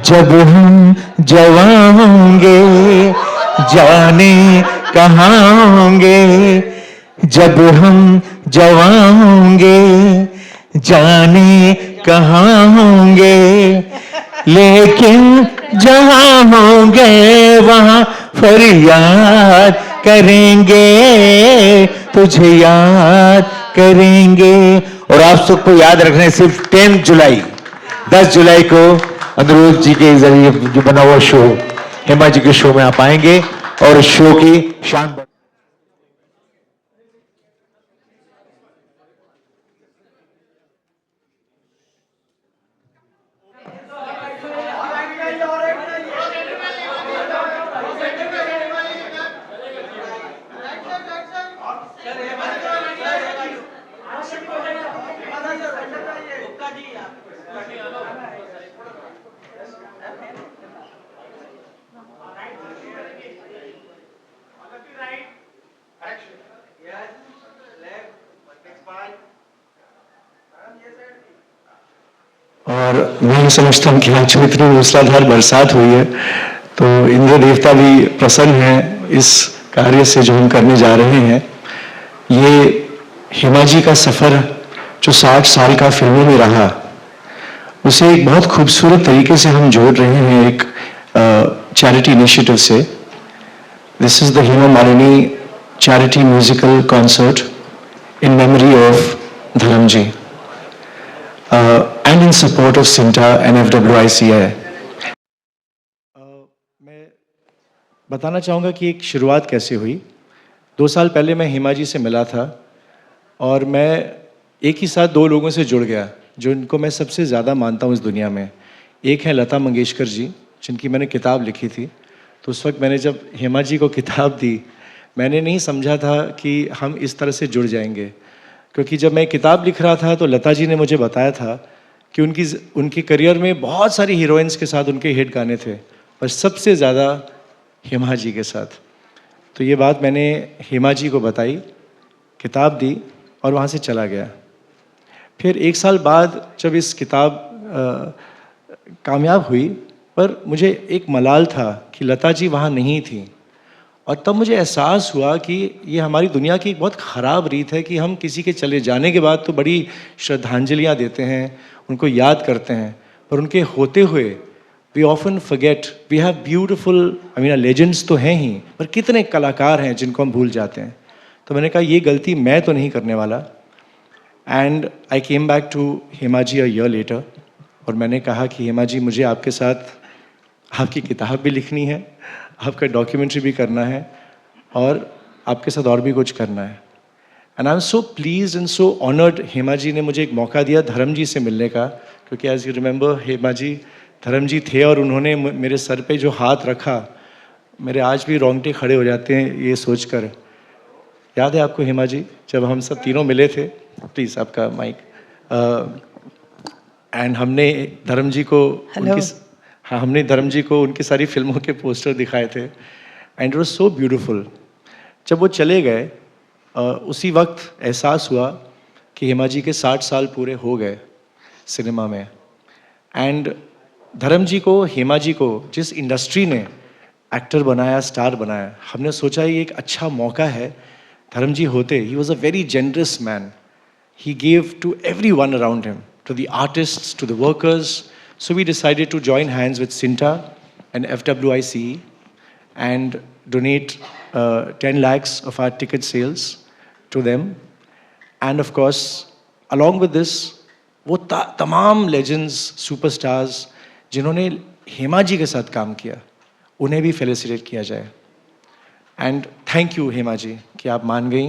जब हम जवां होंगे जाने कहाँ होंगे, जब हम जवां होंगे जाने कहाँ होंगे, लेकिन जहाँ होंगे वहाँ फरियाद करेंगे, तुझे याद करेंगे। और आप सबको याद रखना है सिर्फ 10 जुलाई 10 जुलाई को अनुरोध जी के जरिए जो बना हुआ शो, हेमा जी के शो में आप आएंगे और शो की शान और मैं समझता हूँ कि आज इतनी मूसलाधार बरसात हुई है तो इंद्र देवता भी प्रसन्न हैं इस कार्य से जो हम करने जा रहे हैं। ये हेमा जी का सफर जो 60 साल का फिल्मों में रहा उसे एक बहुत खूबसूरत तरीके से हम जोड़ रहे हैं एक चैरिटी इनिशिएटिव से। This is the Hema Malini charity musical concert in memory of धर्म जी and in support of Sinta and FWICI. मैं बताना चाहूँगा कि एक शुरुआत कैसे हुई। 2 साल पहले मैं हेमा जी से मिला था और मैं एक ही साथ 2 लोगों से जुड़ गया जो इनको मैं सबसे ज़्यादा मानता हूँ इस दुनिया में। एक है लता मंगेशकर जी जिनकी मैंने किताब लिखी थी, तो उस वक्त मैंने जब हेमा जी को किताब दी मैंने नहीं समझा था कि हम इस तरह से जुड़ जाएंगे, क्योंकि जब मैं किताब लिख रहा था तो लता जी ने मुझे बताया था कि उनके करियर में बहुत सारी हीरोइंस के साथ उनके हिट गाने थे पर सबसे ज़्यादा हेमा जी के साथ। तो ये बात मैंने हेमा जी को बताई, किताब दी और वहाँ से चला गया। फिर 1 साल बाद जब इस किताब कामयाब हुई पर मुझे एक मलाल था कि लता जी वहाँ नहीं थी, और तब मुझे एहसास हुआ कि ये हमारी दुनिया की एक बहुत ख़राब रीत है कि हम किसी के चले जाने के बाद तो बड़ी श्रद्धांजलियाँ देते हैं, उनको याद करते हैं, पर उनके होते हुए we often forget we have beautiful I mean legends तो हैं ही, पर कितने कलाकार हैं जिनको हम भूल जाते हैं। तो मैंने कहा ये गलती मैं तो नहीं करने वाला। And I came back to Hema ji a year later और मैंने कहा कि हेमा जी मुझे आपके साथ आपकी किताब भी लिखनी है, आपका डॉक्यूमेंट्री भी करना है और आपके साथ और भी कुछ करना है। And I am so please and so honoured, Hema ji ने मुझे एक मौका दिया धर्म जी से मिलने का, क्योंकि as you remember Hema ji धर्म जी थे और उन्होंने मेरे सर पे जो हाथ रखा मेरे आज भी रोंगटे खड़े हो जाते हैं ये सोचकर। याद है आपको हेमा जी जब हम सब तीनों मिले थे? प्लीज़ आपका माइक। एंड हमने धर्म जी को हमने धर्म जी को उनकी सारी फिल्मों के पोस्टर दिखाए थे and it was so beautiful. जब वो चले गए उसी वक्त एहसास हुआ कि हेमा जी के 60 साल पूरे हो गए सिनेमा में। एंड धर्म जी को, हेमा जी को जिस इंडस्ट्री ने एक्टर बनाया, स्टार बनाया, हमने सोचा ये एक अच्छा मौका है। धर्म जी होते, he was a very generous man, he gave to everyone around him, to the artists, to the workers. So we decided to join hands with Sinta and FWICE and donate 10 lakhs of our ticket sales to them. And of course, along with this, वो तमाम legends, superstars जिन्होंने हेमा जी के साथ काम किया उन्हें भी felicitate किया जाए। एंड थैंक यू हेमा जी कि आप मान गई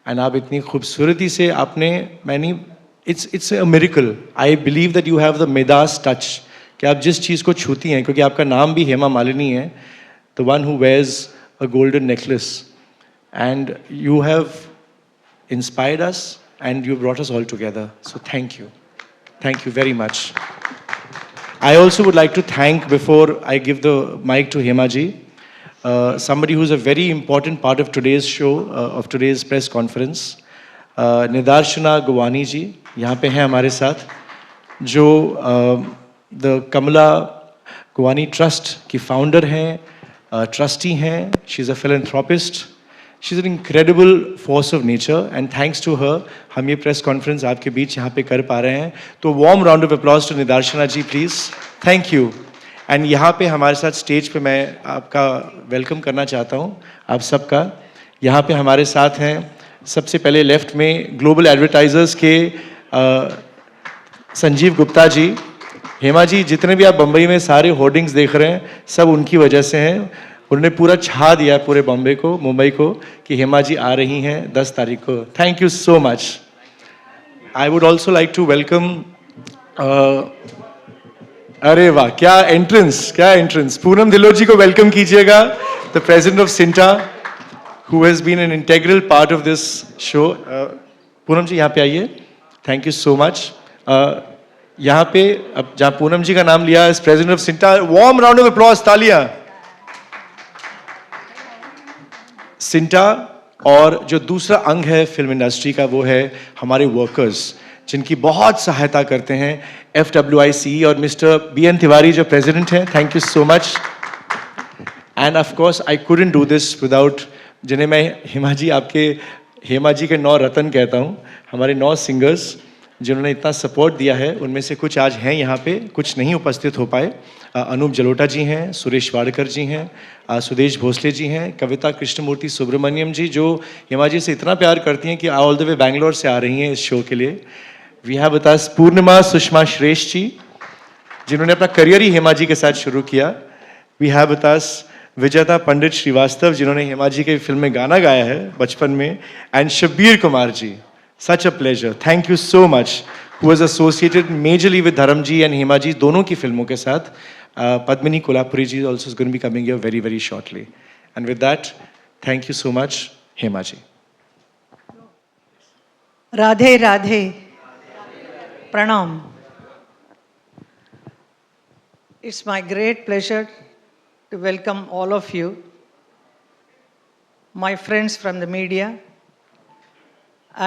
एंड आप इतनी खूबसूरती से आपने, मैंने it's a miracle. I believe that you have the Midas touch कि आप जिस चीज़ को छूती हैं, क्योंकि आपका नाम भी हेमा मालिनी है, the one who wears a golden necklace, and you have inspired us and you brought us all together. So thank you very much. I also would like to thank, before I give the mic to Hema ji, somebody who's a very important part of today's show, of today's press conference, Nidarshana Gowani ji, यहाँ पे हैं हमारे साथ, जो the Kamala Kuwani trust की founder हैं, trustee हैं, she is a philanthropist, she is an incredible force of nature and thanks to her हम ये प्रेस कॉन्फ्रेंस आपके बीच यहाँ पे कर पा रहे हैं. तो warm round of applause to Nidarshana ji please. Thank you. And यहाँ पे हमारे साथ स्टेज पे मैं आपका वेलकम करना चाहता हूँ आप सबका. यहाँ पे हमारे साथ हैं सबसे पहले लेफ्ट में ग्लोबल एडवर्टाइजर्स के संजीव गुप्ता जी. हेमा जी, जितने भी आप बम्बई में सारे होर्डिंग्स देख रहे हैं सब उनकी वजह से हैं. उन्होंने पूरा छा दिया पूरे बॉम्बे को, मुंबई को, कि हेमा जी आ रही हैं 10 तारीख को. Thank you so much. I would also like to welcome, अरे वाह क्या एंट्रेंस, क्या एंट्रेंस. पूनम धिल्लोर जी को वेलकम कीजिएगा, the president of CINTAA, who has been an integral part of this show. Poonam ji यहाँ पे आइए. Thank you so much. यहाँ पे अब जहाँ पूनम जी का नाम लिया as president of CINTAA, warm round of applause, तालियां. सिंटा और जो दूसरा अंग है फिल्म इंडस्ट्री का वो है हमारे वर्कर्स, जिनकी बहुत सहायता करते हैं. FWIC और मिस्टर BN तिवारी जो प्रेसिडेंट हैं, thank you so much. End of course I couldn't do this without, जिन्हें मैं हेमा जी, आपके हेमा जी के 9 रतन कहता हूँ, हमारे 9 सिंगर्स जिन्होंने इतना सपोर्ट दिया है. उनमें से कुछ आज हैं यहाँ पे, कुछ नहीं उपस्थित हो पाए. अनूप जलोटा जी हैं, सुरेश वाडकर जी हैं, सुदेश भोसले जी हैं, कविता कृष्णमूर्ति सुब्रमण्यम जी जो हेमा जी से इतना प्यार करती हैं कि ऑल द वे बैंगलोर से आ रही हैं इस शो के लिए. वी हैव विद अस पूर्णिमा सुषमा श्रेष्ठ जी, जिन्होंने अपना करियर ही हेमा जी के साथ शुरू किया. वी हैव विद अस विजेता पंडित श्रीवास्तव, जिन्होंने हेमा जी के फिल्म में गाना गाया है बचपन में. And Shabbir Kumar ji, such a pleasure, thank you so much, who was associated majorly with Dharam ji and Hema जी दोनों की फिल्मों के साथ. Padmini Kolhapuri ji also is going to be coming here very very shortly. And with that, thank you so much Hema ji. Radhe Radhe, प्रणाम. It's my great pleasure to welcome all of you, my friends from the media,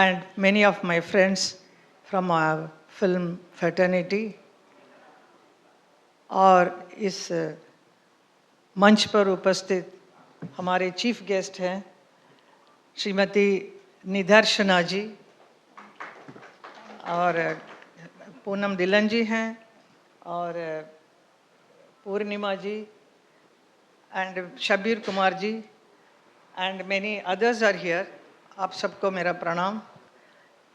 and many of my friends from our film fraternity. और इस मंच पर उपस्थित हमारे chief guest हैं श्रीमती निदर्शना जी, और पूनम धिल्लन जी हैं, और पूर्णिमा जी, and Shabbir Kumar ji, and many others are here. आप सबको मेरा प्रणाम.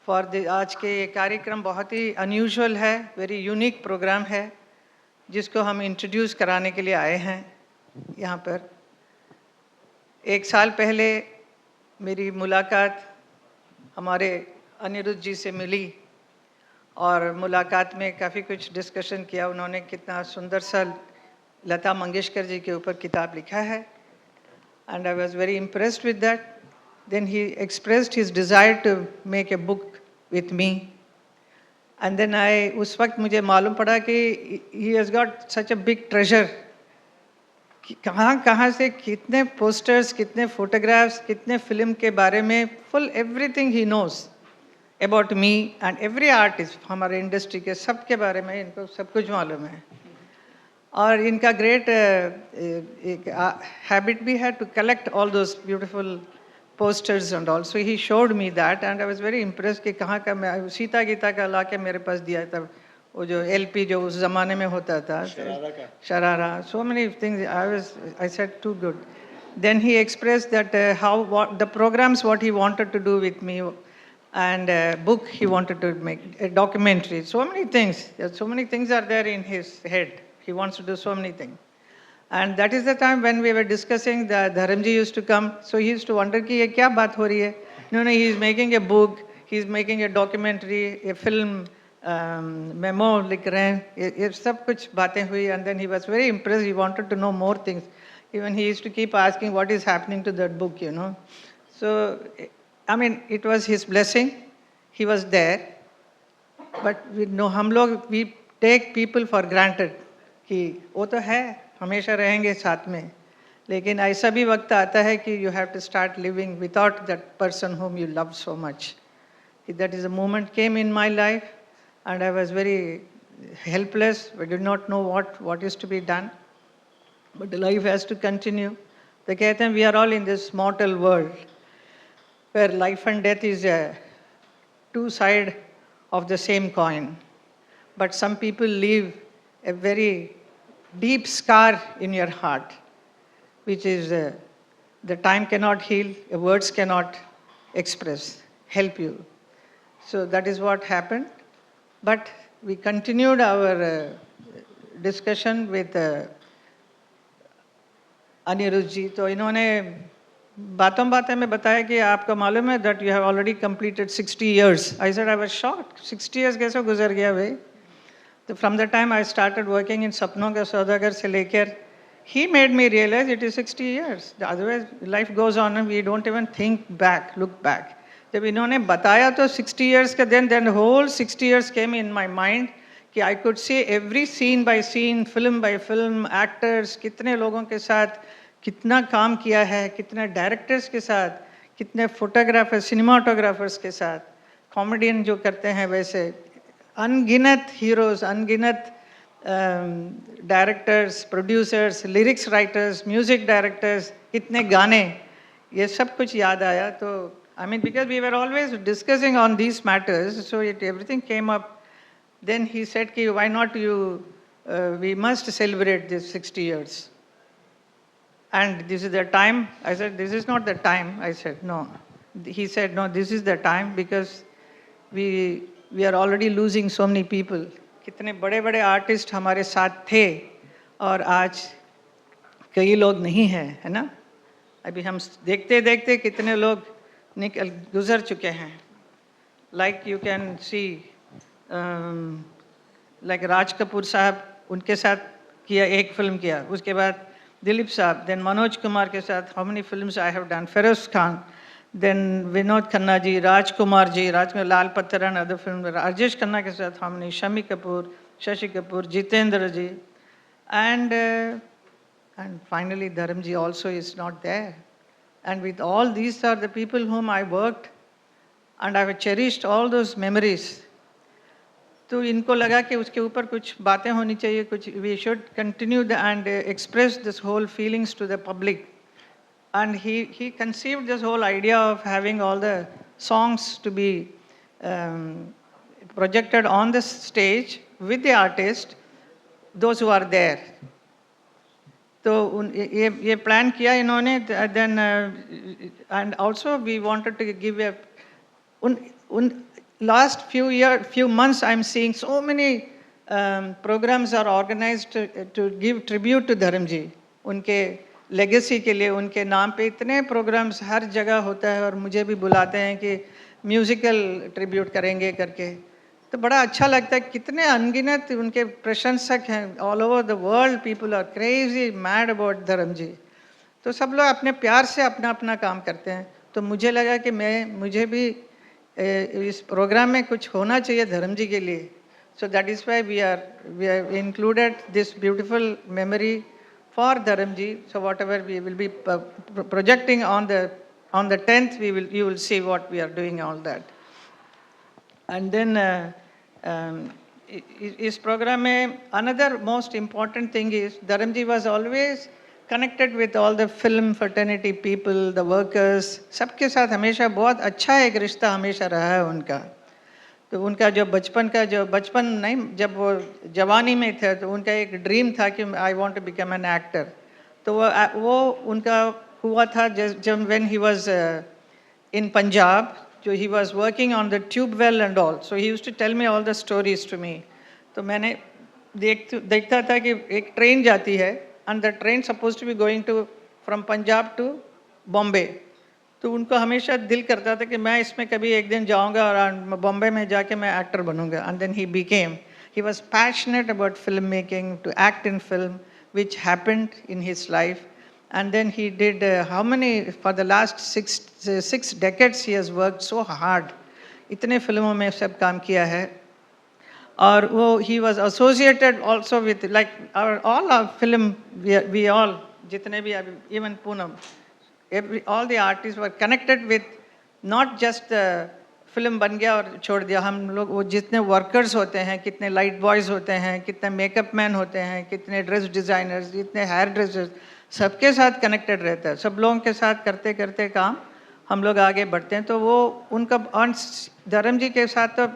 फॉर द आज के ये कार्यक्रम बहुत ही अनयूजुअल है, वेरी यूनिक प्रोग्राम है, जिसको हम इंट्रोड्यूस कराने के लिए आए हैं यहाँ पर. 1 साल पहले मेरी मुलाकात हमारे अनिरुद्ध जी से मिली, और मुलाकात में काफ़ी कुछ डिस्कशन किया. उन्होंने कितना सुंदर सा लता मंगेशकर जी के ऊपर किताब लिखा है, and I was very impressed with that. Then he expressed his desire to make a book with me, and then I, उस वक्त मुझे मालूम पड़ा कि he has got such a big treasure. कहाँ कहाँ से कितने पोस्टर्स, कितने फोटोग्राफ्स, कितने फिल्म के बारे में full everything he knows about me and every artist. हमारे इंडस्ट्री के सब के बारे में इनको सब कुछ मालूम है. और इनका ग्रेट एक हैबिट भी है to collect all those beautiful posters and all. So he showed me that and I was very impressed कि कहाँ का, मैं सीता गीता का ला के मेरे पास दिया था, वो जो LP जो उस ज़माने में होता था, sharara. So many things I said too good. Then he expressed that what the programs what he wanted to do with me, and book he wanted to make, a documentary. So many things. So many things are there in his head. He wants to do so many things. And that is the time when we were discussing that Dharamji used to come. So he used to wonder कि ये क्या बात हो रही है. No, he is making a book, he is making a documentary, a film, memo लिख रहे हैं. ये सब कुछ बातें हुई. And then he was very impressed. He wanted to know more things. Even he used to keep asking what is happening to that book, you know. So, I mean, it was his blessing. He was there. But we know, हम लोग, we take people for granted कि वो तो है, हमेशा रहेंगे साथ में. लेकिन ऐसा भी वक्त आता है कि you have to start living without that person whom you love so much. That is a moment came in my life, and I was very helpless. We did not know what is to be done. But the life has to continue. तो कहते हैं we are all in this mortal world where life and death is a two side of the same coin. But some people leave a very deep scar in your heart, which is the time cannot heal, words cannot express, help you. So that is what happened. But we continued our discussion with Anirudh जी. तो इन्होंने बातों बातें में बताया कि आपको मालूम है that you have already completed 60 years. I said I was shocked. 60 years कैसे गुजर गया भाई? तो from the time I started working in सपनों का सौदागर से लेकर, he made me realize it is 60 years. Otherwise life goes on and we don't even think back, look back. जब इन्होंने बताया तो 60 years का then the whole 60 years came in my mind कि I could see every scene by scene, film by film, actors, कितने लोगों के साथ कितना काम किया है, कितने डायरेक्टर्स के साथ, कितने फोटोग्राफर्स, सिनेमाटोग्राफर्स के साथ, कॉमेडियन जो करते हैं वैसे, अनगिनत हीरोज, अनगिनत directors, producers, lyrics writers, music directors, कितने गाने, ये सब कुछ याद आया. तो I mean, because we were always discussing on these matters, so everything came up. Then he said, why not we must celebrate this 60 years. And this is the time. I said, this is not the time. I said, no. He said, no, this is the time because we are already losing so many people. कितने बड़े बड़े artist हमारे साथ थे और आज कई लोग नहीं हैं, है ना? अभी हम देखते देखते कितने लोग गुजर चुके हैं. Like you can see, like Raj Kapoor साहब, उनके साथ किया, एक फिल्म किया, उसके बाद दिलीप साहब, then मनोज कुमार के साथ how many films I have done, Feroz Khan, then Vinod Khanna ji, Rajkumar ji, लाल पत्थर and other film, Rajesh Khanna के साथ how many, Shami Kapoor, Shashi Kapoor, Jitendra ji, and finally धर्म जी also is not there. And with all these are the people whom I worked and I have cherished all those memories. तो इनको लगा कि उसके ऊपर कुछ बातें होनी चाहिए, कुछ we should continue and express this whole feelings to the public. And he conceived this whole idea of having all the songs to be projected on the stage with the artist, those who are there. तो ये plan किया इन्होंने. Then and also we wanted to give a उन last few months I am seeing so many programs are organized to give tribute to धर्म जी. उनके legacy के लिए उनके नाम पे इतने प्रोग्राम्स हर जगह होता है और मुझे भी बुलाते हैं कि म्यूजिकल ट्रिब्यूट करेंगे करके. तो बड़ा अच्छा लगता है. कितने अनगिनत उनके प्रशंसक हैं. All over the world people are crazy mad about Dharam ji. तो सब लोग अपने प्यार से अपना अपना काम करते हैं. तो मुझे लगा कि मुझे भी इस प्रोग्राम में कुछ होना चाहिए धर्म जी के लिए. So that is why we are included this beautiful memory for Dharam ji. So whatever we will be projecting on the 10th you will see what we are doing all that. And then इस programme में another most important thing is धर्म जी was always connected with all the film fraternity people, the workers. सबके साथ हमेशा बहुत अच्छा एक रिश्ता हमेशा रहा है उनका. तो उनका जो बचपन नहीं, जब वो जवानी में थे तो उनका एक ड्रीम था कि I want to become an actor. तो वो उनका हुआ था जब when he was in Punjab. So he was working on the tube well and all. So he used to tell me all the stories to me. तो मैंने देखता था कि एक ट्रेन जाती है and the train supposed to be going to from Punjab to Bombay. तो उनको हमेशा दिल करता था कि मैं इसमें कभी एक दिन जाऊंगा और बॉम्बे में जाके मैं एक्टर बनूंगा. And then he was passionate about filmmaking, to act in film, which happened in his life. And then he did for the last six decades he has worked so hard. इतने फिल्मों में सब काम किया है. और वो he was associated also with like all our film, we all, जितने भी even Poonam, all the artists were connected with not just the film बन गया और छोड़ दिया। हम लोग वो जितने वर्कर्स होते हैं, कितने लाइट बॉयज़ होते हैं, कितने मेकअप मैन होते हैं, कितने ड्रेस डिज़ाइनर्स, जितने हेयर ड्रेसर्स, सबके साथ कनेक्टेड रहता है। सब लोगों के साथ करते करते काम हम लोग आगे बढ़ते हैं। तो वो उनका धर्म जी के साथ तो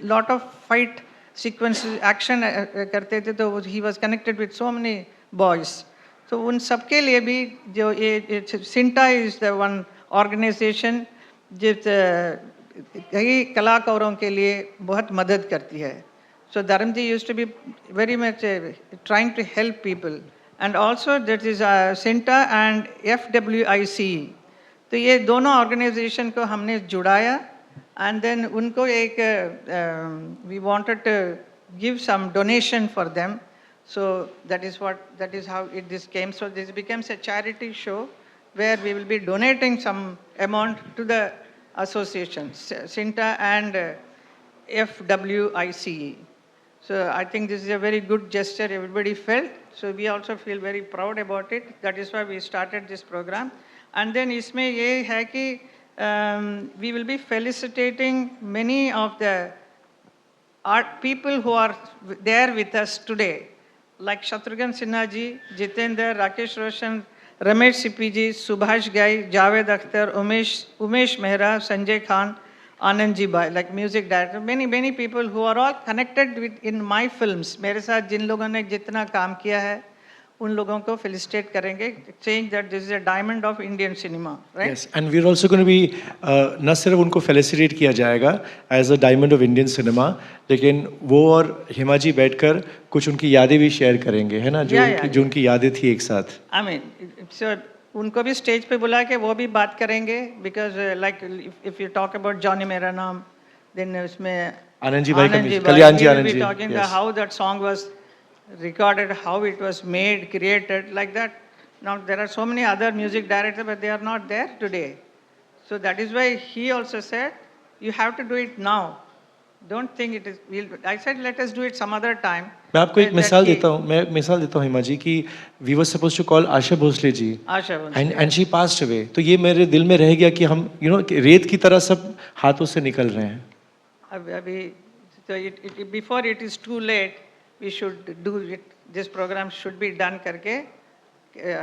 lot of fight sequence action करते थे, तो he was connected with so many boys. तो उन सबके लिए भी जो ये CINTAA is the one organization जिस कई कलाकारों के लिए बहुत मदद करती है। So Dharam ji used to be very much trying to help people, and also that is CINTAA and FWIC। तो ये दोनों ऑर्गेनाइजेशन को हमने जुड़ाया, एंड देन उनको एक we wanted to give some donation for them, so that is how this came. So this becomes a charity show where we will be donating some amount to the association Sinta and FWICE. So I think this is a very good gesture everybody felt, so we also feel very proud about it. That is why we started this program. And then isme ye hai ki we will be felicitating many of the art people who are there with us today, like Shatrughan Sinha ji, Jitendra, Rakesh Roshan, Ramesh Sippy ji, Subhash Gai, Javed Akhtar, Umesh Mehra, Sanjay Khan, Anand ji Bhai, like music director, many people who are all connected with in my films. मेरे साथ जिन लोगों ने जितना काम किया है उन लोगों को फेलिसिटेट करेंगे, saying that this is a diamond of Indian cinema, right? Yes, and we're also going to be न सिर्फ उनको फेलिसिटेट किया जाएगा as a diamond of Indian cinema, लेकिन वो और हिमा जी बैठकर कुछ उनकी यादें भी शेयर करेंगे, है ना, जो उनकी यादें थी एक साथ। I mean, so उनको भी स्टेज पे बुला के वो भी बात करेंगे, because like if you talk about Johnny Mera Naam, then उसमें आनंद जी भाई, Kalyan ji, Anand ji, talking how that song was recorded, how it was made, created, like that. Now there are so many other music directors, but they are not there today. So that is why he also said, you have to do it now. Don't think it is. I said, let us do it some other time. मैं आपको एक मिसाल देता हूँ, हिमा जी की we were suppose to call Asha Bhosle ji, and she passed away. तो ये मेरे दिल में रह गया कि हम रेत की तरह सब हाथों से निकल रहे हैं। अभी तो before it is too late we should do it, this program should be done करके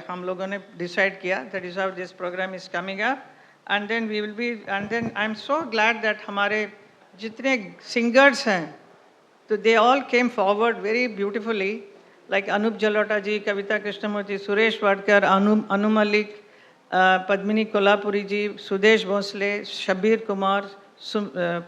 हम लोगों ने decide किया, that is how this program is coming up, and then we will be, and then I'm so glad that हमारे जितने singers हैं, तो they all came forward very beautifully, like Anup Jalota ji, Kavita Krishnamurthy, Suresh Wadkar, Anu Malik, Padmini Kolhapuri ji, Sudesh Bhosle, Shabir Kumar,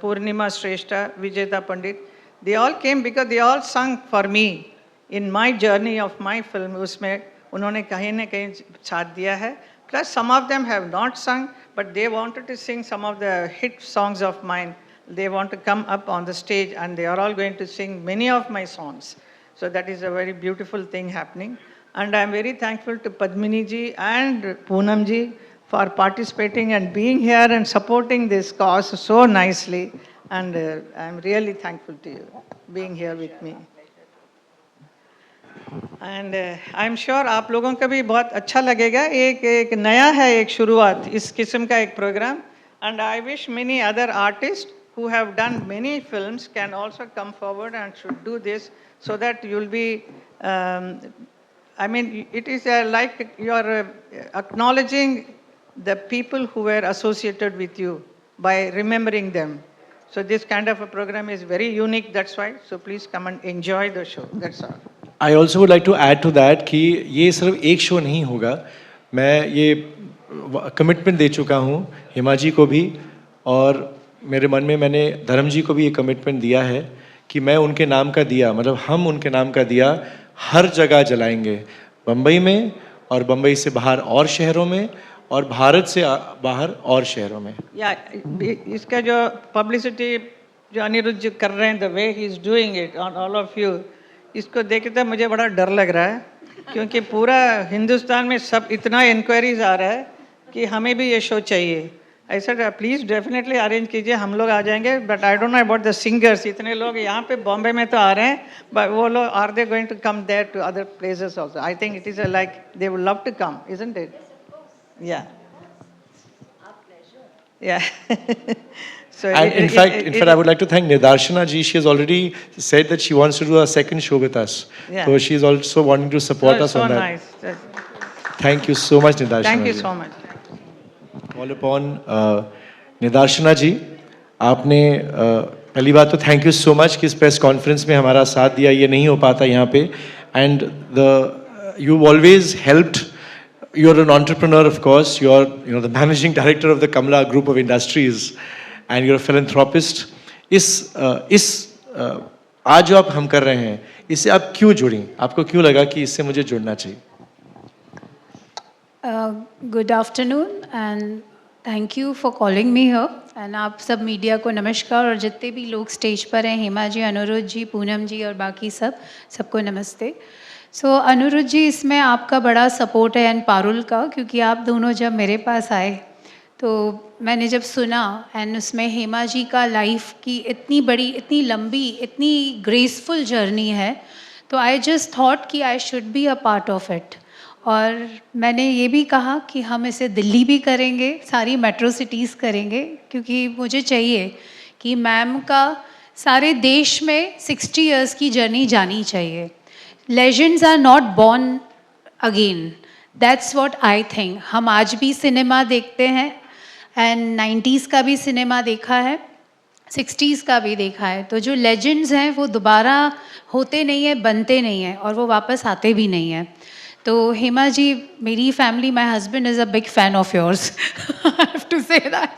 Purnima Shrestha, Vijayta Pandit. They all came because they all sung for me in my journey of my film. उसमें उन्होंने कहीं न कहीं साथ दिया है. Plus some of them have not sung, but they wanted to sing some of the hit songs of mine. They want to come up on the stage, and they are all going to sing many of my songs. So that is a very beautiful thing happening. And I am very thankful to Padmini ji and Poonam ji for participating and being here and supporting this cause so nicely. And I'm really thankful to you being here with me. And I'm sure आप लोगों का भी बहुत अच्छा लगेगा. एक नया है, एक शुरुआत इस किस्म का एक programme. And I wish many other artists who have done many films can also come forward and should do this, so that you'll be, I mean, it is like you're acknowledging the people who were associated with you by remembering them. So this kind of a program is very unique, that's why. So please come and enjoy the show, that's all. I also would like to add to that कि ये सिर्फ एक show नहीं होगा. मैं ये commitment दे चुका हूँ हिमा जी को भी, और मेरे मन में मैंने धर्म जी को भी ये कमिटमेंट दिया है कि मैं उनके नाम का दिया, मतलब हम उनके नाम का दिया हर जगह जलाएंगे, बम्बई में और बम्बई से बाहर और शहरों में, और भारत से बाहर और शहरों में. या इसका जो पब्लिसिटी जो अनिरुद्ध जी कर रहे हैं, the way he is doing it on all of you, इसको देख के मुझे बड़ा डर लग रहा है, क्योंकि पूरा हिंदुस्तान में सब इतना इंक्वायरीज आ रहा है कि हमें भी ये शो चाहिए. ऐसा प्लीज़ डेफिनेटली अरेंज कीजिए, हम लोग आ जाएंगे. But I don't know about the singers. इतने लोग यहाँ पे बॉम्बे में तो आ रहे हैं, बट वो लोग are they going to come there to other places also? I think it is like they would love to come, isn't it? Yeah. Yeah. So And in fact, I would like to thank Nidarshana ji. She has already said that she wants to do a second show with us. Yeah. So she is also wanting to support us so on that. nice. Thank you so much, Nidarshana Thank you ji. so much. Call upon निदार्शना जी, आपने पहली बात तो thank you so much कि इस press conference में हमारा साथ दिया, ये नहीं हो पाता यहाँ पे. And you always helped. You are an entrepreneur of course, you are the managing director of the Kamala group of industries and you are philanthropist. आज जो आप हम कर रहे हैं, इससे आप क्यों जुड़ी? आपको क्यों लगा कि इससे मुझे जुड़ना चाहिए? Good afternoon and thank you for calling me here. And आप सब मीडिया को नमस्कार, और जितने भी लोग स्टेज पर हैं, हेमा जी, अनुरुद्ध जी, पूनम जी और बाकी सबको नमस्ते. सो अनुरुद्ध जी, इसमें आपका बड़ा सपोर्ट है एंड पारुल का, क्योंकि आप दोनों जब मेरे पास आए तो मैंने जब सुना एंड उसमें हेमा जी का लाइफ की इतनी बड़ी, इतनी लंबी, इतनी ग्रेसफुल जर्नी है, तो आई जस्ट थॉट कि I should be a part of it. और मैंने ये भी कहा कि हम इसे दिल्ली भी करेंगे, सारी मेट्रो सिटीज़ करेंगे, क्योंकि मुझे चाहिए कि मैम का सारे देश में 60 इयर्स की जर्नी जानी चाहिए. Legends are not born again, that's what I think. हम आज भी सिनेमा देखते हैं एंड 90s का भी सिनेमा देखा है, 60s का भी देखा है. तो जो लेजेंड्स हैं वो दोबारा होते नहीं हैं, बनते नहीं हैं, और वो वापस आते भी नहीं हैं. तो हेमा जी, मेरी family, my husband is a big fan of yours, I have to say that.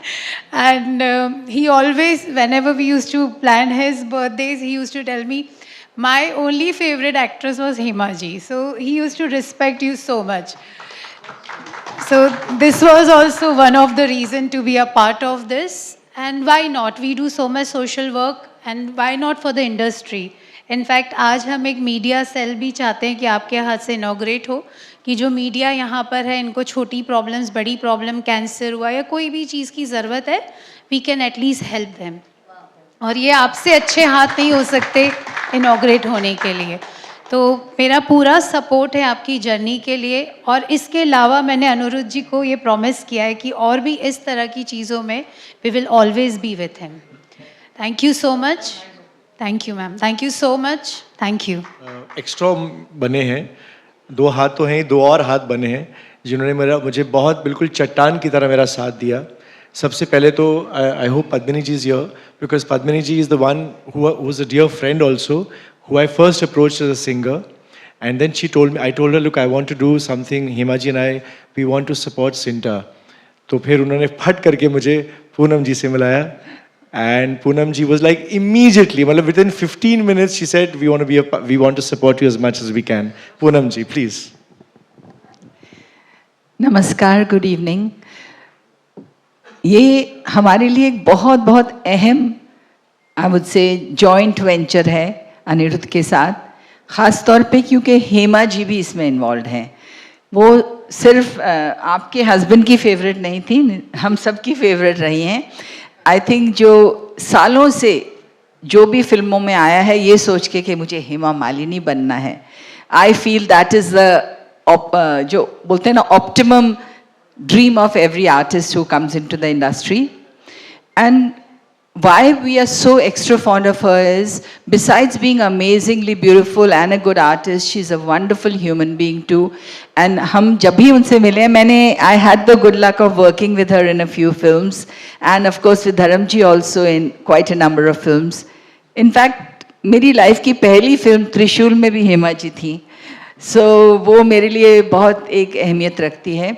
And he always, whenever we used to plan his birthdays, he used to tell me my only favourite actress was Hema ji. So he used to respect you so much. So this was also one of the reason to be a part of this. And why not? We do so much social work, and why not for the industry? In fact, आज हम एक media cell भी चाहते हैं कि आपके हाथ से इनॉग्रेट हो, कि जो मीडिया यहाँ पर है, इनको छोटी प्रॉब्लम्स, बड़ी प्रॉब्लम, कैंसर हुआ या कोई भी चीज़ की ज़रूरत है, we can at least help them. और ये आपसे अच्छे हाथ नहीं हो सकते इनॉग्रेट होने के लिए. तो मेरा पूरा सपोर्ट है आपकी जर्नी के लिए. और इसके अलावा मैंने अनुरुद्ध जी को ये प्रॉमिस किया है कि और भी इस तरह की चीज़ों में we will always be with him. Thank you so much. Thank you ma'am, thank you so much, thank you. Extra बने हैं, 2 हाथ तो हैं, 2 और हाथ बने हैं जिन्होंने मुझे बहुत बिल्कुल चट्टान की तरह मेरा साथ दिया. सबसे पहले तो I hope Padmini ji is here, because Padmini ji is the one who is a dear friend also, who I first approached as a singer, and then I told her, look, I want to do something, Hema ji and I, we want to support Sinta. तो फिर उन्होंने फट करके मुझे पूनम जी से मिलाया, and Poonam ji was like immediately, मतलब within 15 minutes, she said, we want to support you as much as we can. Poonam ji, please. नमस्कार, गुड इवनिंग. ये हमारे लिए एक बहुत बहुत अहम, I would say, joint venture है अनिरुद्ध के साथ, ख़ास तौर पे क्योंकि हेमा जी भी इसमें इन्वॉल्व हैं. वो सिर्फ आपके हस्बैंड की फेवरेट नहीं थी, हम सब की फेवरेट रही हैं. आई थिंक जो सालों से जो भी फिल्मों में आया है ये सोच के कि मुझे हेमा मालिनी बनना है, I feel that is the जो बोलते हैं ना optimum dream of every artist who comes into the industry. And why we are so extra fond of her is, besides being amazingly beautiful and a good artist, she's a wonderful human being too. And हम जब भी उनसे मिले, I had the good luck of working with her in a few films, and of course with Dharam ji also in quite a number of films. In fact, मेरी life की पहली film त्रिशूल में भी हेमा जी थी. So वो मेरे लिए बहुत एक अहमियत रखती है.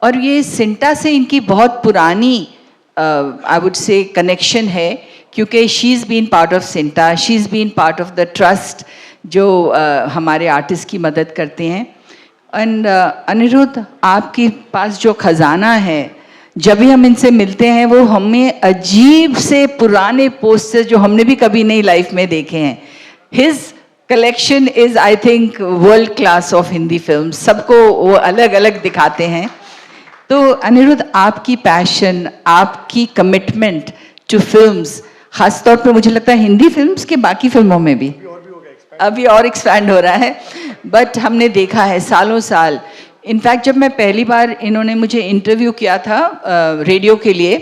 और ये सिंटा से इनकी बहुत पुरानी I would say connection है, क्योंकि she's been part of Sinta, she's been part of the trust जो हमारे आर्टिस्ट की मदद करते हैं. एंड अनिरुद्ध, आपके पास जो खजाना है, जब भी हम इनसे मिलते हैं वो हमें अजीब से पुराने पोस्टर्स जो हमने भी कभी नहीं लाइफ में देखे हैं. His collection is I think world class of Hindi film, सबको वो अलग अलग दिखाते हैं. तो अनिरुद्ध, आपकी पैशन, आपकी कमिटमेंट टू फिल्म्स, ख़ास तौर पे मुझे लगता है हिंदी फिल्म्स के बाकी फिल्मों में भी अभी और एक्सपैंड हो रहा है, बट हमने देखा है सालों साल. इनफैक्ट जब मैं पहली बार, इन्होंने मुझे इंटरव्यू किया था रेडियो के लिए,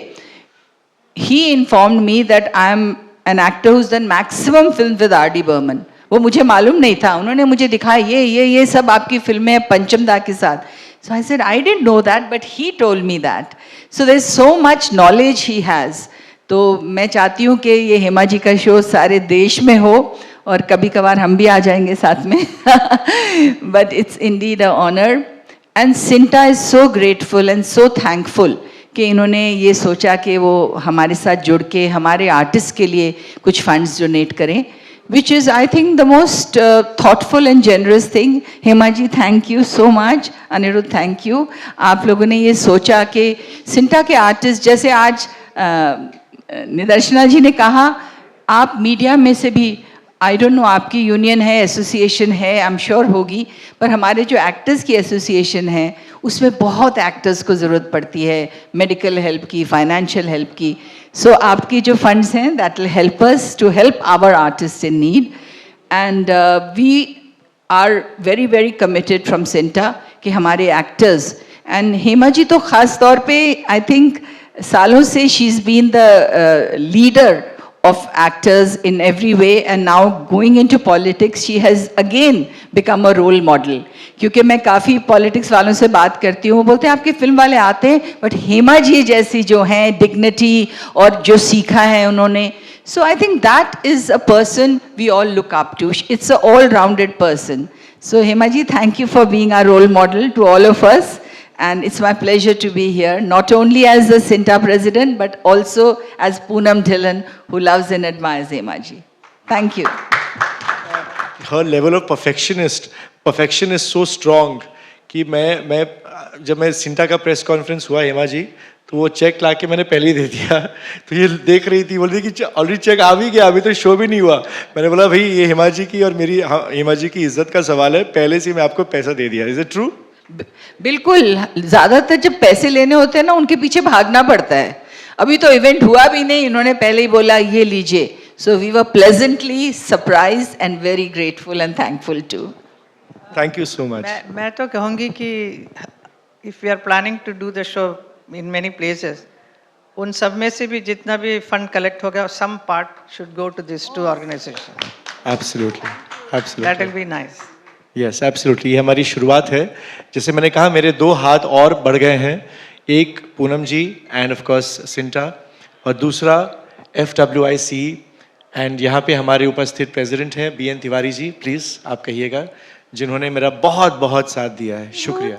he informed me that I am an actor who's done maximum films with R.D. Burman. वो मुझे मालूम नहीं था, उन्होंने मुझे दिखाया ये सब आपकी फिल्में हैं पंचमदा के साथ. So I said, I didn't know that, but he told me that. So there's so much knowledge he has. तो मैं चाहती हूँ कि ये हेमा जी का शो सारे देश में हो और कभी कभार हम भी आ जाएंगे साथ में. But it's indeed an honor. And Cinta is so grateful and so thankful कि इन्होंने ये सोचा कि वो हमारे साथ जुड़ के हमारे आर्टिस्ट के लिए कुछ फंड्स डोनेट करें, which is I think the most thoughtful and generous thing. Hema ji thank you so much. Aniruddh thank you. आप लोगों ने ये सोचा कि सिंटा के आर्टिस्ट, जैसे आज निदर्शना जी ने कहा, आप मीडिया में से भी, आई डोंट नो आपकी यूनियन है, एसोसिएशन है, आई एम श्योर होगी, पर हमारे जो एक्टर्स की एसोसिएशन है उसमें बहुत एक्टर्स को ज़रूरत पड़ती है, मेडिकल हेल्प की, फाइनेंशियल हेल्प की. सो आपकी जो फंड्स हैं that will help us to help our artist in need. And we are very very committed from CINTAA कि हमारे एक्टर्स, एंड हेमा जी तो ख़ास तौर पे आई थिंक सालों से she is been the leader of actors in every way, and now going into politics she has again become a role model. क्योंकि मैं काफ़ी पॉलिटिक्स वालों से बात करती हूँ, बोलते हैं आपके फिल्म वाले आते हैं, बट हेमा जी जैसी जो हैं डिग्निटी और जो सीखा है उन्होंने, so I think that is a person we all look up to. It's a all-rounded person. So Hema ji, thank you for being our role model to all of us. And it's my pleasure to be here, not only as the Cinta president, but also as Poonam Dhillon, who loves and admires Hema ji. Thank you. Her level of perfection is so strong कि मैं जब मैं सिंटा का press conference हुआ हेमा जी, तो वो check ला के मैंने पहले ही दे दिया. तो ये देख रही थी, बोल रही कि ऑलरेडी चेक आ भी गया, अभी तो शो भी नहीं हुआ. मैंने बोला भाई ये हेमा जी की और मेरी हेमा जी की इज्जत का सवाल है, पहले से मैं आपको पैसा दे दिया. Is it true? बिल्कुल. ज़्यादातर जब पैसे लेने होते हैं ना, उनके पीछे भागना पड़ता है. अभी तो इवेंट हुआ भी नहीं, इन्होंने पहले ही बोला ये लीजिए. So we were pleasantly surprised and very grateful and thankful too. Thank you so much. मैं तो कहूँगी कि if we are planning to do the show in many places, उन सब में से भी जितना भी फंड कलेक्ट होगा, some part should go to this to organization. Absolutely, that will absolutely. Be nice. Yes, absolutely. ये हमारी शुरुआत है. जैसे मैंने कहा, मेरे 2 हाथ और बढ़ गए हैं. एक पूनम जी एंड ऑफ कोर्स सिंटा, और दूसरा FWIC. एंड यहाँ पे हमारे उपस्थित प्रेसिडेंट हैं BN तिवारी जी. प्लीज़ आप कहिएगा, जिन्होंने मेरा बहुत बहुत साथ दिया है. शुक्रिया.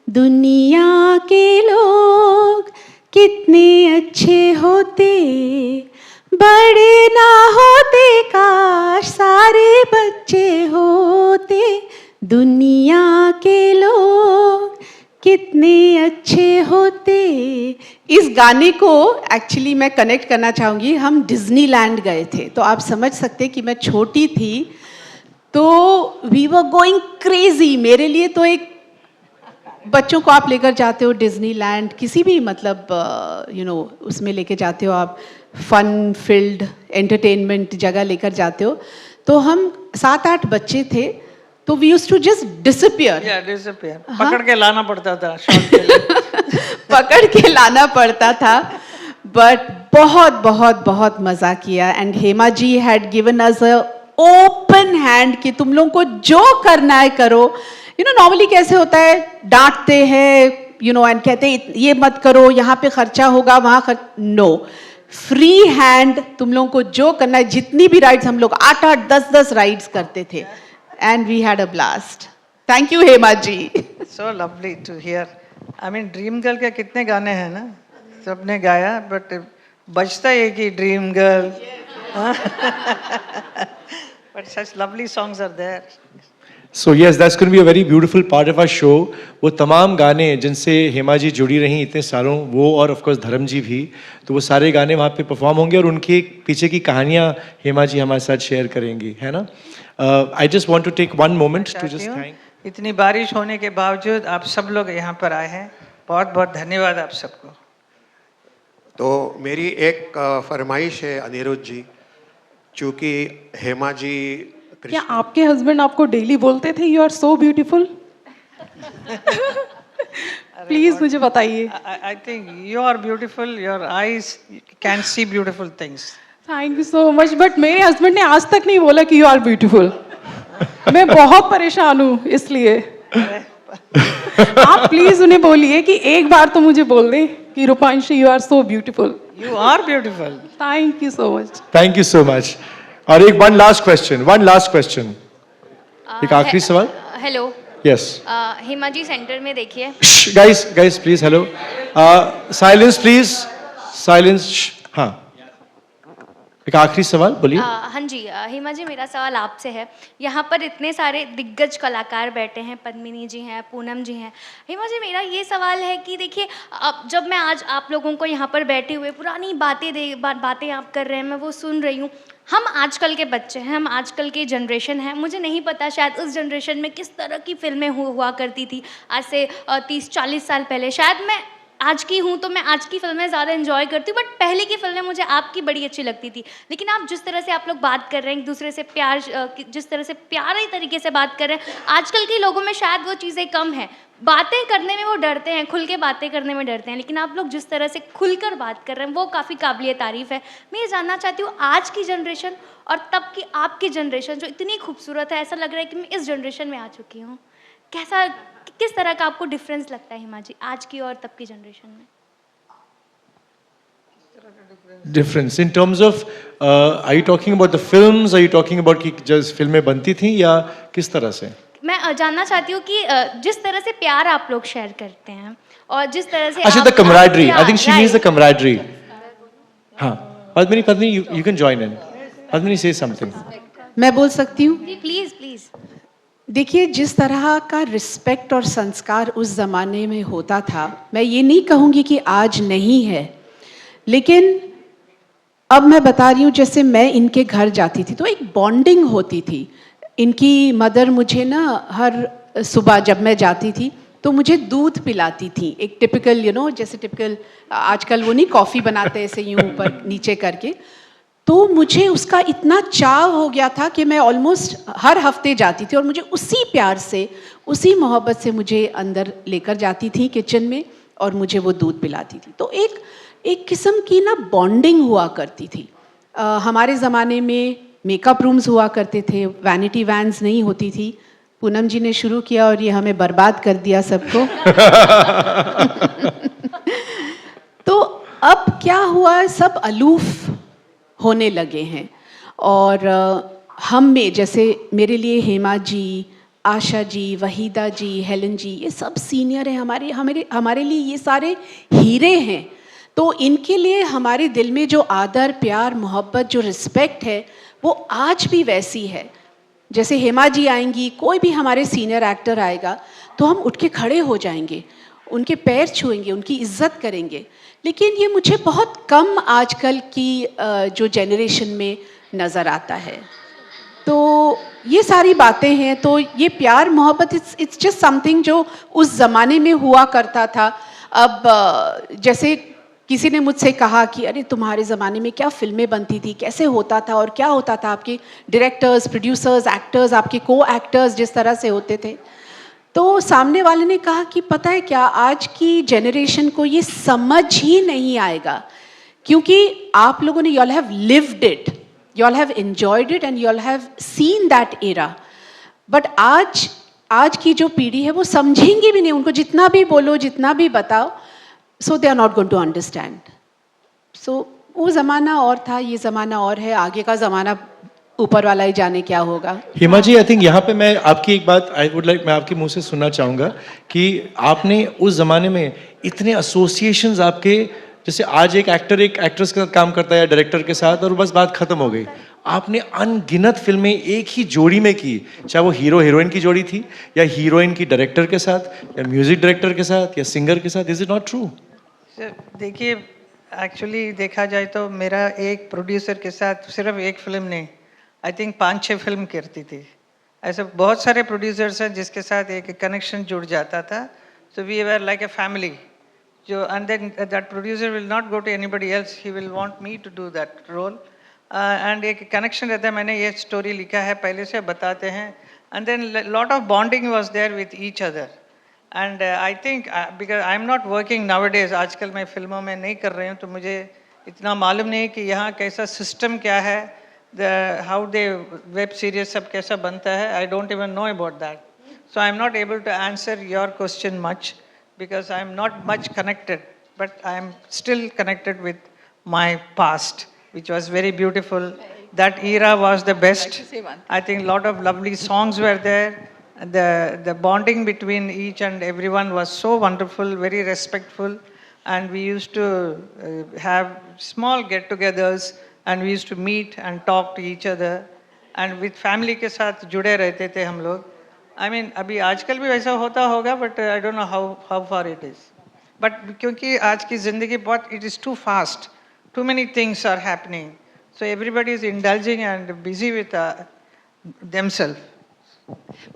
दुनिया के लोग कितने अच्छे होते, बड़े ना होते काश सारे बच्चे होते. दुनिया के लोग कितने अच्छे होते. इस गाने को एक्चुअली मैं कनेक्ट करना चाहूँगी. हम डिज्नीलैंड गए थे, तो आप समझ सकते कि मैं छोटी थी, तो वी वर गोइंग क्रेजी. मेरे लिए तो एक, बच्चों को आप लेकर जाते हो डिज्नीलैंड, किसी भी मतलब उसमें लेके जाते हो आप, फन फिल्ड एंटरटेनमेंट जगह लेकर जाते हो. तो हम 7-8 बच्चे थे, तो we used to just disappear. पकड़ के लाना पड़ता था शॉट के लिए. पकड़ के लाना पड़ता था. बट बहुत बहुत बहुत मज़ा किया. And Hema ji had given us a open hand कि तुम लोगों को जो करना है करो. नॉर्मली कैसे होता है, डांटते हैं एंड कहते हैं ये मत करो, यहाँ पे खर्चा होगा, वहाँ नो, फ्री हैंड. तुम लोगों को जो करना है, जितनी भी राइड्स, हम लोग 8-8, 10-10 राइड्स करते थे. And we had a blast. Thank you Hema ji. So lovely to hear. I mean dream girl के कितने गाने हैं ना, सबने गाया, बट बजता है कि dream girl. But such lovely songs are there. So yes, that's going to be a very beautiful part of our show. वो तमाम गाने जिनसे हेमा जी जुड़ी रही इतने सालों, वो और ऑफ कोर्स धर्म जी भी, तो वो सारे गाने वहाँ पे परफॉर्म होंगे और उनके पीछे की कहानियाँ हेमा जी हमारे साथ शेयर करेंगी, है ना. I just want to take 1 moment to just thank. इतनी बारिश होने के बावजूद आप सब लोग यहाँ पर आए हैं, बहुत बहुत धन्यवाद आप सबको. तो मेरी एक फरमाइश है अनिरुद्ध जी, चूँकि हेमा जी, क्या आपके हस्बैंड आपको डेली बोलते थे you are so beautiful? Please मुझे बताइए। I think you are beautiful. Your eyes can see beautiful things. Thank you so much, but मेरे हस्बैंड ने आज तक नहीं बोला कि यू आर ब्यूटीफुल। मैं बहुत परेशान हूँ इसलिए। आप प्लीज उन्हें बोलिए कि एक बार तो मुझे बोल दें कि Rupanshi you are so beautiful. You are beautiful. Thank you so much. Thank you so much. और एक वन लास्ट क्वेश्चन, एक आखिरी सवाल। Hello, yes Hema ji centre में देखिए। Guys please, hello, silence please, silence. हाँ, एक आखिरी सवाल बोलिए। हाँ जी, हेमा जी मेरा सवाल आपसे है। यहाँ पर इतने सारे दिग्गज कलाकार बैठे हैं, पद्मिनी जी हैं, पूनम जी हैं। हेमा जी मेरा ये सवाल है कि देखिए, अब जब मैं आज आप लोगों को यहाँ पर बैठे हुए पुरानी बातें आप कर रहे हैं, मैं वो सुन रही हूँ। हम आजकल के बच्चे हैं, हम आजकल की जनरेशन है। मुझे नहीं पता शायद उस जनरेशन में किस तरह की फिल्में हुआ करती थी आज से 30-40 साल पहले। शायद मैं आज की हूँ तो मैं आज की फिल्में ज़्यादा एंजॉय करती हूँ, बट पहले की फिल्में मुझे आपकी बड़ी अच्छी लगती थी। लेकिन आप जिस तरह से आप लोग बात कर रहे हैं एक दूसरे से प्यार, जिस तरह से प्यारे तरीके से बात कर रहे हैं, आजकल के लोगों में शायद वो चीज़ें कम हैं। बातें करने में वो डरते हैं, खुल के बातें करने में डरते हैं। लेकिन आप लोग जिस तरह से खुलकर बात कर रहे हैं वो काफ़ी काबिलियत तारीफ़ है। मैं ये जानना चाहती हूँ, आज की जनरेशन और तब की आपकी जनरेशन जो इतनी खूबसूरत है, ऐसा लग रहा है कि मैं इस जनरेशन में आ चुकी हूँ। किस तरह का आपको डिफरेंस लगता है हिमा जी, आज की और तब की जनरेशन में? Difference in terms of, are you talking about the films, are you talking about कि जब फिल्में बनती थी, या किस तरह से? मैं जानना चाहती हूँ कि जिस तरह से प्यार आप लोग शेयर करते हैं और जिस तरह से अच्छा, the camaraderie, I think she means the camaraderie. हाँ, Padmini you can join in. Padmini से समथिंग। मैं बोल सकती हूँ? Please please. देखिए, जिस तरह का रिस्पेक्ट और संस्कार उस ज़माने में होता था, मैं ये नहीं कहूँगी कि आज नहीं है, लेकिन अब मैं बता रही हूँ, जैसे मैं इनके घर जाती थी तो एक बॉन्डिंग होती थी। इनकी मदर मुझे ना हर सुबह जब मैं जाती थी तो मुझे दूध पिलाती थी, एक टिपिकल जैसे टिपिकल आजकल वो नहीं कॉफ़ी बनाते ऐसे यूँ ऊपर नीचे करके। तो मुझे उसका इतना चाव हो गया था कि मैं ऑलमोस्ट हर हफ्ते जाती थी और मुझे उसी प्यार से, उसी मोहब्बत से मुझे अंदर लेकर जाती थी किचन में और मुझे वो दूध पिलाती थी। तो एक किस्म की ना बॉन्डिंग हुआ करती थी। हमारे ज़माने में मेकअप रूम्स हुआ करते थे, वैनिटी वैन्स नहीं होती थी। पूनम जी ने शुरू किया और ये हमें बर्बाद कर दिया सबको। तो अब क्या हुआ, सब अलूफ होने लगे हैं। और हम में, जैसे मेरे लिए हेमा जी, आशा जी, वहीदा जी, हेलन जी, ये सब सीनियर हैं हमारे लिए, ये सारे हीरे हैं। तो इनके लिए हमारे दिल में जो आदर, प्यार, मोहब्बत, जो रिस्पेक्ट है, वो आज भी वैसी है। जैसे हेमा जी आएंगी, कोई भी हमारे सीनियर एक्टर आएगा तो हम उठ के खड़े हो जाएंगे, उनके पैर छुएंगे, उनकी इज्जत करेंगे। लेकिन ये मुझे बहुत कम आजकल की जो जनरेशन में नज़र आता है। तो ये सारी बातें हैं। तो ये प्यार मोहब्बत इट्स जस्ट समथिंग जो उस ज़माने में हुआ करता था। अब जैसे किसी ने मुझसे कहा कि अरे तुम्हारे ज़माने में क्या फिल्में बनती थी, कैसे होता था और क्या होता था, आपके डायरेक्टर्स, प्रोड्यूसर्स, एक्टर्स, आपके को एक्टर्स जिस तरह से होते थे। तो सामने वाले ने कहा कि पता है क्या, आज की जनरेशन को ये समझ ही नहीं आएगा, क्योंकि आप लोगों ने, you all have lived it, you all have enjoyed it and you all have seen that era. But आज की जो पीढ़ी है वो समझेंगी भी नहीं, उनको जितना भी बोलो, जितना भी बताओ, so they are not going to understand. So वो ज़माना और था, ये ज़माना और है, आगे का ज़माना ऊपर वाला ही जाने क्या होगा। हिमा जी, आई थिंक यहाँ पे मैं आपकी एक बात मैं आपके मुंह से सुनना चाहूँगा कि आपने उस ज़माने में इतने एसोसिएशंस आपके, जैसे आज एक एक्टर एक एक्ट्रेस के साथ काम करता है या डायरेक्टर के साथ और बस बात खत्म हो गई, आपने अनगिनत फिल्में एक ही जोड़ी में की, चाहे वो हीरो हीरोइन की जोड़ी थी या हीरोइन की डायरेक्टर के साथ या म्यूजिक डायरेक्टर के साथ या सिंगर के साथ। Is it not true? देखिए, एक्चुअली देखा जाए तो मेरा एक प्रोड्यूसर के साथ सिर्फ एक फिल्म नहीं, आई थिंक 5-6 फिल्म करती थी। ऐसे बहुत सारे प्रोड्यूसर्स हैं जिसके साथ एक कनेक्शन जुड़ जाता था। So we were like a family, जो and then that producer will not go to anybody else, he will want me to do that role. And एक कनेक्शन रहता है, मैंने ये स्टोरी लिखा है, पहले से बताते हैं, and then lot of bonding was there with each other. And I think because I am not working nowadays, आजकल मैं फिल्मों में नहीं कर रही हूँ, तो मुझे इतना मालूम नहीं कि यहाँ कैसा सिस्टम क्या है, हाउ दे वेब सीरीज सब कैसा बनता है. I don't even know about that, so I am not able to answer your question much because I am not much connected, but I am still connected with my past, which was very beautiful. That era was the best. I think a lot of lovely songs were there. The bonding between each and everyone was so wonderful, very respectful, and we used to have small get-togethers, and we used to meet and talk to each other, and with family के साथ जुड़े रहते थे हम लोग. I mean अभी आजकल भी वैसा होता होगा, but I don't know how far it is. But क्योंकि आज की ज़िंदगी बहुत, it is too fast, too many things are happening, so everybody is indulging and busy with themselves.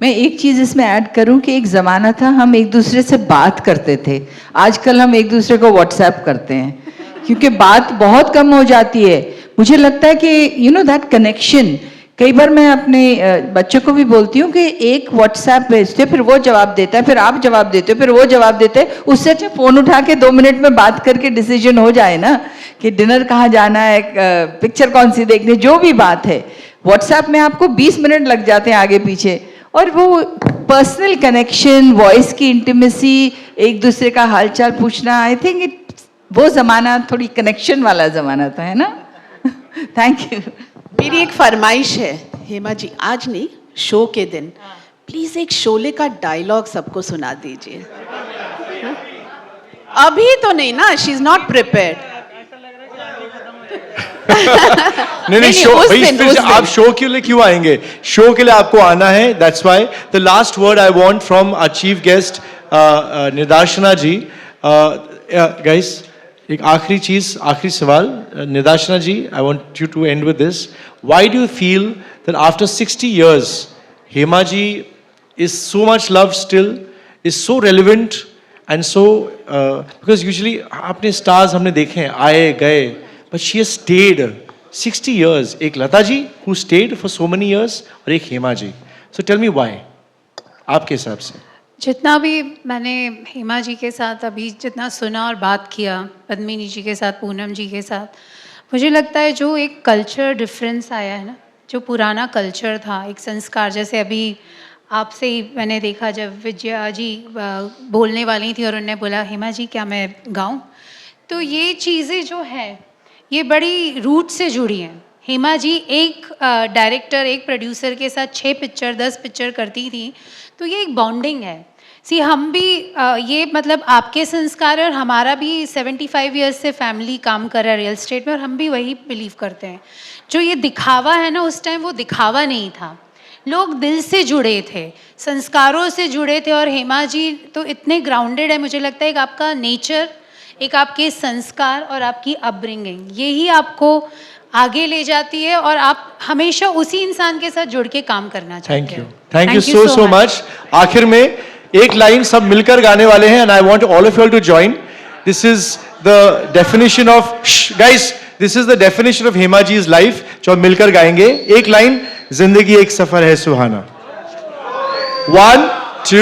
मैं एक चीज़ इसमें ऐड करूं कि एक ज़माना था हम एक दूसरे से बात करते थे, आजकल हम एक दूसरे को व्हाट्सएप करते हैं, क्योंकि बात बहुत कम हो जाती है. मुझे लगता है कि यू नो दैट कनेक्शन, कई बार मैं अपने बच्चों को भी बोलती हूँ कि एक व्हाट्सएप भेजते, फिर वो जवाब देता है, फिर आप जवाब देते हो, फिर वो जवाब देते हैं, उससे अच्छा फ़ोन उठा के 2 मिनट में बात करके डिसीजन हो जाए ना कि डिनर कहाँ जाना है, पिक्चर कौन सी देखनी, जो भी बात है. व्हाट्सएप में आपको 20 मिनट लग जाते हैं आगे पीछे, और वो पर्सनल कनेक्शन, वॉइस की इंटीमेसी, एक दूसरे का हालचाल पूछना, आई थिंक वो ज़माना थोड़ी कनेक्शन वाला ज़माना था, है ना. Thank you. मेरी एक फरमाइश है हेमा जी, आज नहीं शो के दिन प्लीज एक शोले का डायलॉग सबको सुना दीजिए. अभी तो नहीं ना, शी इज नॉट प्रिपेयर्ड. नहीं शो भाई, फिर आप शो के लिए क्यों आएंगे? शो के लिए आपको आना है. That's why the last word I want from our chief guest Nidashna ji. Guys, एक आखिरी चीज, आखिरी सवाल. Nidashna ji, I want you to end with this. Why do you feel that after 60 years Hema ji is so much loved still, is so relevant and so because usually आपने stars हमने देखे हैं आए गए, but she has stayed 60 years. एक Lata ji who stayed for so many years और एक Hema ji. So tell me why, आपके हिसाब से. जितना भी मैंने हेमा जी के साथ अभी जितना सुना और बात किया, पद्मिनी जी के साथ, पूनम जी के साथ, मुझे लगता है जो एक कल्चर डिफरेंस आया है ना, जो पुराना कल्चर था, एक संस्कार, जैसे अभी आपसे ही मैंने देखा जब विजया जी बोलने वाली थी और उन्होंने बोला हेमा जी क्या मैं गाऊं, तो ये चीज़ें जो हैं ये बड़ी रूट से जुड़ी हैं. हेमा जी एक डायरेक्टर, एक प्रोड्यूसर के साथ 6 पिक्चर 10 पिक्चर करती थी, तो ये एक बॉन्डिंग है. सी हम भी ये मतलब आपके संस्कार है और हमारा भी 75 ईयर्स से फैमिली काम कर रहा है रियल स्टेट में, और हम भी वही बिलीव करते हैं. जो ये दिखावा है ना, उस टाइम वो दिखावा नहीं था, लोग दिल से जुड़े थे, संस्कारों से जुड़े थे. और हेमा जी तो इतने ग्राउंडेड है, मुझे लगता है एक आपका नेचर, एक आपके संस्कार और आपकी अपब्रिंगिंग, यही आपको आगे ले जाती है और आप हमेशा उसी इंसान के साथ जुड़ के काम करना चाहते हैं. Thank you so much. आखिर में एक लाइन सब मिलकर गाने वाले हैं, and I want all of you to join. This is the definition of, guys, this is the definition of Hema ji's life, जो हम मिलकर गाएंगे. एक लाइन, जिंदगी एक सफर है सुहाना. 1 2